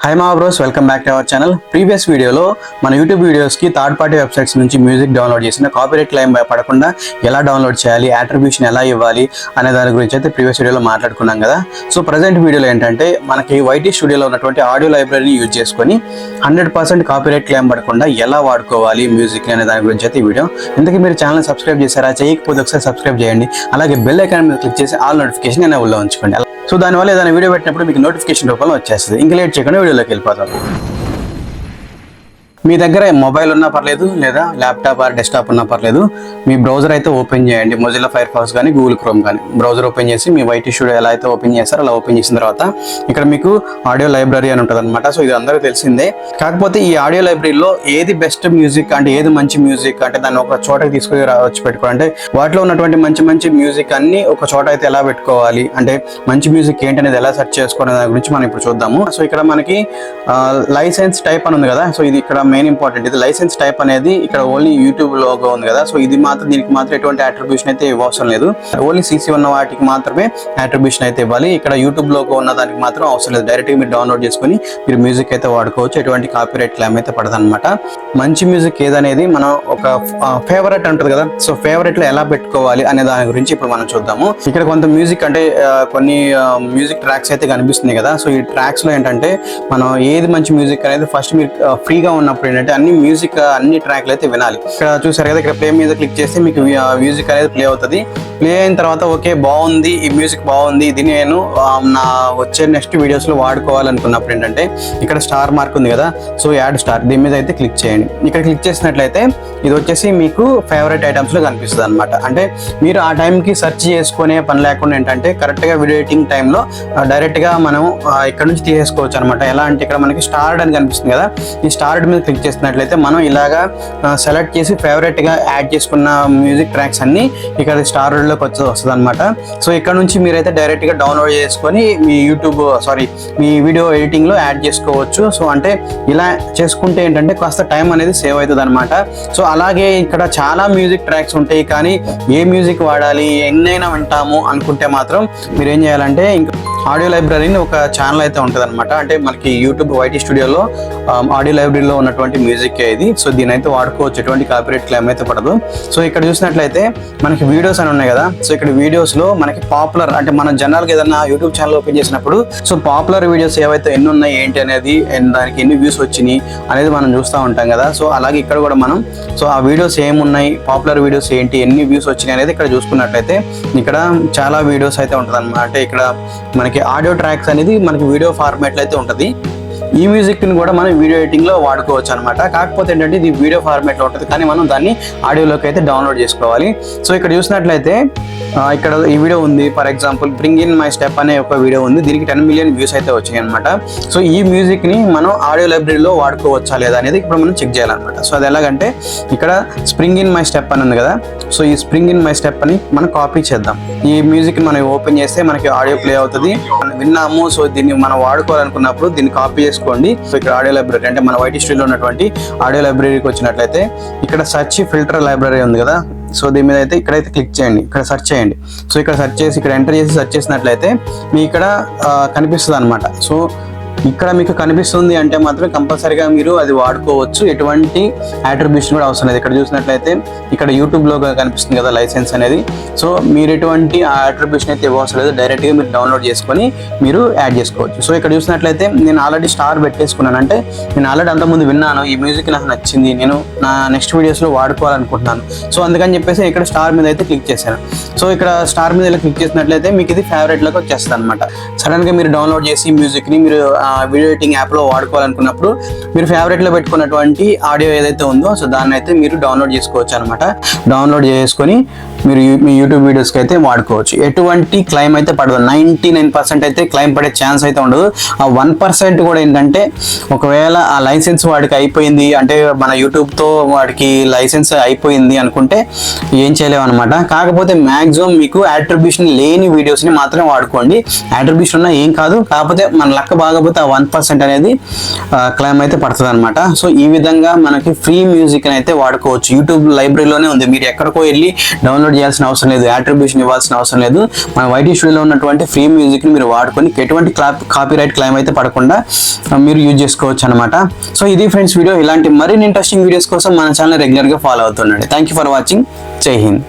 High మా bros, welcome back to our channel. Previous వీడియోలో మన యూట్యూబ్ వీడియోస్కి థర్డ్ పార్టీ వెబ్సైట్స్ నుంచి మ్యూజిక్ డౌన్లోడ్ చేసిన కాపీరైట్ క్లెయిమ్ పడకుండా ఎలా డౌన్లోడ్ చేయాలి, అట్రిబ్యూషన్ ఎలా ఇవ్వాలి అనే దాని గురించి అయితే ప్రీవియస్ వీడియోలో మాట్లాడుకున్నాం కదా. సో ప్రజెంట్ వీడియోలో ఏంటంటే మనకి వైటీ స్టూడియోలో ఉన్నటువంటి ఆడియో లైబ్రరీని యూజ్ చేసుకొని 100% కాపీరైట్ క్లెయిమ్ పడకుండా ఎలా వాడుకోవాలి మ్యూజిక్ అనే దాని గురించి అయితే ఈ వీడియో. ఇంతకీ మీరు ఛానల్ సబ్స్క్రైబ్ చేశారా? చేయకపోతే ఒకసారి సబ్స్క్రైబ్ చేయండి. అలాగే బెల్ ఐకాన్ మీద క్లిక్ చేసి ఆల్ నోటిఫికేషన్ ఎనేబుల్లో ఉంచుకోండి. సో దానివల్ల ఏదైనా వీడియో పెట్టినప్పుడు మీకు నోటిఫికేషన్ రూపంలో వచ్చేస్తుంది. ఇంకా లేట్ చేయకుండా వీడియోలోకి వెళ్ళిపోతాం. మీ దగ్గర మొబైల్ ఉన్నా పర్లేదు, లేదా ల్యాప్టాప్ ఆర్ డెస్క్టాప్ ఉన్నా పర్లేదు, మీ బ్రౌజర్ అయితే ఓపెన్ చేయండి. మొజిల్లా ఫైర్ ఫాక్స్ కానీ గూగుల్ క్రోమ్ కానీ బ్రౌజర్ ఓపెన్ చేసి మీ వైటీ స్టూడియో ఎలా అయితే ఓపెన్ చేస్తారో అలా ఓపెన్ చేసిన తర్వాత ఇక్కడ మీకు ఆడియో లైబ్రరీ అని ఉంటుంది అనమాట. సో ఇది అందరికీ తెలిసిందే. కాకపోతే ఈ ఆడియో లైబ్రరీలో ఏది బెస్ట్ మ్యూజిక్ అంటే ఏది మంచి మ్యూజిక్ అంటే దాన్ని ఒక చోటకి తీసుకుని వచ్చి పెట్టుకోవాలంటే వాటిలో ఉన్నటువంటి మంచి మంచి మ్యూజిక్ అన్ని ఒక చోట అయితే ఎలా పెట్టుకోవాలి, అంటే మంచి మ్యూజిక్ ఏంటి అనేది ఎలా సెర్చ్ చేసుకోవడం దాని గురించి మనం ఇప్పుడు చూద్దాము. సో ఇక్కడ మనకి లైసెన్స్ టైప్ అని ఉంది కదా. సో ఇది ఇక్కడ మెయిన్ ఇంపార్టెంట్. ఇది లైసెన్స్ టైప్ అనేది ఇక్కడ ఓన్లీ యూట్యూబ్ లోగో ఉంది కదా. సో ఇది మాత్రం దీనికి మాత్రం ఎటువంటి అట్రిబ్యూషన్ అయితే ఇవ్వవసరం లేదు. ఓన్లీ సీసీ ఉన్న వాటికి మాత్రమే అట్రిబ్యూషన్ అయితే ఇవ్వాలి. ఇక్కడ యూట్యూబ్ లోగో ఉన్న దానికి మాత్రం అవసరం లేదు. డైరెక్ట్గా మీరు డౌన్లోడ్ చేసుకుని మీరు మ్యూజిక్ అయితే వాడుకోవచ్చు. ఎటువంటి కాపీరైట్ క్లెయిమ్ అయితే పడదన్నమాట. మంచి మ్యూజిక్ ఏదనేది మనం ఒక ఫేవరెట్ ఉంటుంది కదా. సో ఫేవరెట్ లో ఎలా పెట్టుకోవాలి అనే దాని గురించి ఇప్పుడు మనం చూద్దాము. ఇక్కడ కొంత మ్యూజిక్ అంటే కొన్ని మ్యూజిక్ ట్రాక్స్ అయితే కనిపిస్తున్నాయి కదా. సో ఈ ట్రాక్స్ లో ఏంటంటే మనం ఏది మంచి మ్యూజిక్ అనేది ఫస్ట్ మీరు ఫ్రీగా ఉన్నప్పుడు ఏంటంటే అన్ని మ్యూజిక్ అన్ని ట్రాక్లు అయితే వినాలి. ఇక్కడ చూసారు కదా, ఇక్కడ ప్లే మీద క్లిక్ చేస్తే మీకు మ్యూజిక్ అనేది ప్లే అవుతుంది. ప్లే అయిన తర్వాత ఓకే బాగుంది, ఈ మ్యూజిక్ బాగుంది, ఇది నేను నా వచ్చే నెక్స్ట్ వీడియోస్ లో వాడుకోవాలనుకున్నప్పుడు ఏంటంటే ఇక్కడ స్టార్ మార్క్ ఉంది కదా. సో యాడ్ స్టార్ దీని మీద అయితే క్లిక్ చేయండి. ఇక్కడ క్లిక్ చేసినట్లయితే ఇది వచ్చేసి మీకు ఫేవరెట్ ఐటమ్స్ లో కనిపిస్తుంది అనమాట. అంటే మీరు ఆ టైంకి సెర్చ్ చేసుకునే పని లేకుండా ఏంటంటే కరెక్ట్ గా వీడియో ఎడిటింగ్ టైంలో డైరెక్ట్ గా మనం ఇక్కడ నుంచి తీసేసుకోవచ్చు అనమాట. ఎలా అంటే ఇక్కడ మనకి స్టార్డ్ అని కనిపిస్తుంది కదా. ఈ స్టార్డ్ మీద క్లిక్ చేసినట్లయితే మనం ఇలాగా సెలెక్ట్ చేసి ఫేవరెట్ గా యాడ్ చేసుకున్న మ్యూజిక్ ట్రాక్స్ అన్ని ఇక్కడ స్టార్ లోకి వస్తుంది అనమాట. సో ఇక్కడ నుంచి మీరైతే డైరెక్ట్ గా డౌన్లోడ్ చేసుకొని మీ మీ వీడియో ఎడిటింగ్ లో యాడ్ చేసుకోవచ్చు. సో అంటే ఇలా చేసుకుంటే ఏంటంటే కాస్త టైం అనేది సేవ్ అవుతుంది అనమాట. సో అలాగే ఇక్కడ చాలా మ్యూజిక్ ట్రాక్స్ ఉంటాయి, కానీ ఏ మ్యూజిక్ వాడాలి ఎన్నైనా వింటాము అనుకుంటే మాత్రం మీరు ఏం చేయాలంటే ఇంకా ఆడియో లైబ్రరీని ఒక ఛానల్ అయితే ఉంటుంది అనమాట. అంటే మనకి యూట్యూబ్ వైటీ స్టూడియోలో ఆడియో లైబ్రరీలో ఉన్నటువంటి మ్యూజిక్ ఇది. సో దీని అయితే వాడుకోవచ్చు, ఎటువంటి కాపీరైట్ క్లెయిమ్ అయితే పడదు. సో ఇక్కడ చూసినట్లయితే మనకి వీడియోస్ అని ఉన్నాయి కదా. సో ఇక్కడ వీడియోస్ లో మనకి పాపులర్ అంటే మనం జనరల్ గా ఏదైనా యూట్యూబ్ ఛానల్ ఓపెన్ చేసినప్పుడు సో పాపులర్ వీడియోస్ ఏవైతే ఎన్ని ఉన్నాయి ఏంటి అనేది, దానికి ఎన్ని వ్యూస్ వచ్చినాయి అనేది మనం చూస్తూ ఉంటాం కదా. సో అలాగే ఇక్కడ కూడా మనం సో ఆ వీడియోస్ ఏమున్నాయి, పాపులర్ వీడియోస్ ఏంటి, ఎన్ని వ్యూస్ వచ్చినాయి అనేది ఇక్కడ చూసుకున్నట్లయితే ఇక్కడ చాలా వీడియోస్ అయితే ఉంటుంది అనమాట. అంటే ఇక్కడ మనకి ఆడియో ట్రాక్స్ అనేది మనకి వీడియో ఫార్మాట్ లో అయితే ఉంటుంది. ఈ మ్యూజిక్ ని కూడా మనం వీడియో ఎడిటింగ్ లో వాడుకోవచ్చు అనమాట. కాకపోతే ఏంటంటే ఇది వీడియో ఫార్మాట్ లో ఉంటుంది, కానీ మనం దాన్ని ఆడియోలోకి అయితే డౌన్లోడ్ చేసుకోవాలి. సో ఇక్కడ చూసినట్లయితే ఇక్కడ ఈ వీడియో ఉంది. For example bring in my step అనే ఒక వీడియో ఉంది. దీనికి 10 మిలియన్ వ్యూస్ అయితే వచ్చాయి అనమాట. సో ఈ మ్యూజిక్ ని మనం ఆడియో లైబ్రరీలో వాడుకోవచ్చా లేదా అనేది ఇప్పుడు మనం చెక్ చేయాలన్నమాట. సో అది ఎలాగంటే ఇక్కడ స్ప్రింగ్ ఇన్ మై స్టెప్ అని ఉంది కదా. సో ఈ స్ప్రింగ్ ఇన్ మై స్టెప్ అని మనం కాపీ చేద్దాం. ఈ మ్యూజిక్ మనం ఓపెన్ చేస్తే మనకి ఆడియో ప్లే అవుతుంది, విన్నాము. సో దీన్ని మనం వాడుకోవాలనుకున్నప్పుడు దీన్ని కాపీ చేసుకోండి. సో ఇక్కడ ఆడియో లైబ్రరీ అంటే మన వైటీ స్టూడియోలో ఉన్నటువంటి ఆడియో లైబ్రరీకి వచ్చినట్లయితే ఇక్కడ సెర్చ్ ఫిల్టర్ లైబ్రరీ ఉంది కదా. సో దీని మీద అయితే ఇక్కడైతే క్లిక్ చేయండి, ఇక్కడ సెర్చ్ చేయండి. సో ఇక్కడ సెర్చ్ చేసి ఇక్కడ ఎంటర్ చేసి సెర్చ్ చేసినట్లయితే మీ ఇక్కడ కనిపిస్తుంది అనమాట. సో ఇక్కడ మీకు కనిపిస్తుంది అంటే మాత్రం కంపల్సరీగా మీరు అది వాడుకోవచ్చు. ఎటువంటి అట్రిబ్యూషన్ కూడా అవసరం లేదు. ఇక్కడ చూసినట్లయితే ఇక్కడ యూట్యూబ్ లో కనిపిస్తుంది కదా లైసెన్స్ అనేది. సో మీరు ఎటువంటి అట్రిబ్యూషన్ అయితే ఇవ్వవసరం లేదు. డైరెక్ట్గా మీరు డౌన్లోడ్ చేసుకొని మీరు యాడ్ చేసుకోవచ్చు. సో ఇక్కడ చూసినట్లయితే నేను ఆల్రెడీ స్టార్ పెట్టేసుకున్నాను. అంటే నేను ఆల్రెడీ అంతకుముందు విన్నాను, ఈ మ్యూజిక్ నాకు నచ్చింది, నేను నా నెక్స్ట్ వీడియోస్లో వాడుకోవాలనుకుంటున్నాను. సో అందుకని చెప్పేసి ఇక్కడ స్టార్ మీద అయితే క్లిక్ చేశాను. సో ఇక్కడ స్టార్ మీద ఇలా క్లిక్ చేసినట్లయితే మీకు ఇది ఫేవరెట్లోకి వచ్చేస్తుంది అనమాట. సడన్గా మీరు డౌన్లోడ్ చేసి మ్యూజిక్ని మీరు వీడియో ఎడిటింగ్ యాప్లో వాడుకోవాలనుకున్నప్పుడు మీరు ఫేవరెట్లో పెట్టుకున్నటువంటి ఆడియో ఏదైతే ఉందో సో దాన్ని అయితే మీరు డౌన్లోడ్ చేసుకోవచ్చు అనమాట. డౌన్లోడ్ చేసుకొని మీరు మీ యూట్యూబ్ వీడియోస్కి అయితే వాడుకోవచ్చు. ఎటువంటి క్లెయిమ్ అయితే పడదు. 99% అయితే క్లెయిమ్ పడే ఛాన్స్ అయితే ఉండదు. ఆ 1% కూడా ఏంటంటే ఒకవేళ ఆ లైసెన్స్ వాడికి అయిపోయింది అంటే మన యూట్యూబ్తో వాడికి లైసెన్స్ అయిపోయింది అనుకుంటే ఏం చేయలేము అనమాట. కాకపోతే మ్యాక్సిమం మీకు అట్రిబ్యూషన్ లేని వీడియోస్ని మాత్రమే వాడుకోండి. అట్రిబ్యూషన్ ఉన్నా ఏం కాదు, కాకపోతే మన లక్క బాగా లేకపోతే ఆ 1% అనేది క్లైమ్ అయితే పడుతుంది అనమాట. సో ఈ విధంగా మనకి ఫ్రీ మ్యూజిక్ అయితే వాడుకోవచ్చు. యూట్యూబ్ లైబ్రరీలోనే ఉంది, మీరు ఎక్కడికో వెళ్ళి డౌన్లోడ్ చేయాల్సిన అవసరం లేదు, అట్రిబ్యూషన్ ఇవ్వాల్సిన అవసరం లేదు. మన వైటీ స్టూడియోలో ఉన్నటువంటి ఫ్రీ మ్యూజిక్ని మీరు వాడుకొని ఎటువంటి కాపీరైట్ క్లైమ్ అయితే పడకుండా మీరు యూజ్ చేసుకోవచ్చు అనమాట. సో ఇది ఫ్రెండ్స్ వీడియో. ఇలాంటి మరిన్ని ఇంట్రెస్టింగ్ వీడియోస్ కోసం మన ఛానల్ రెగ్యులర్గా ఫాలో అవుతుండండి. Thank you for watching. జై హింద్.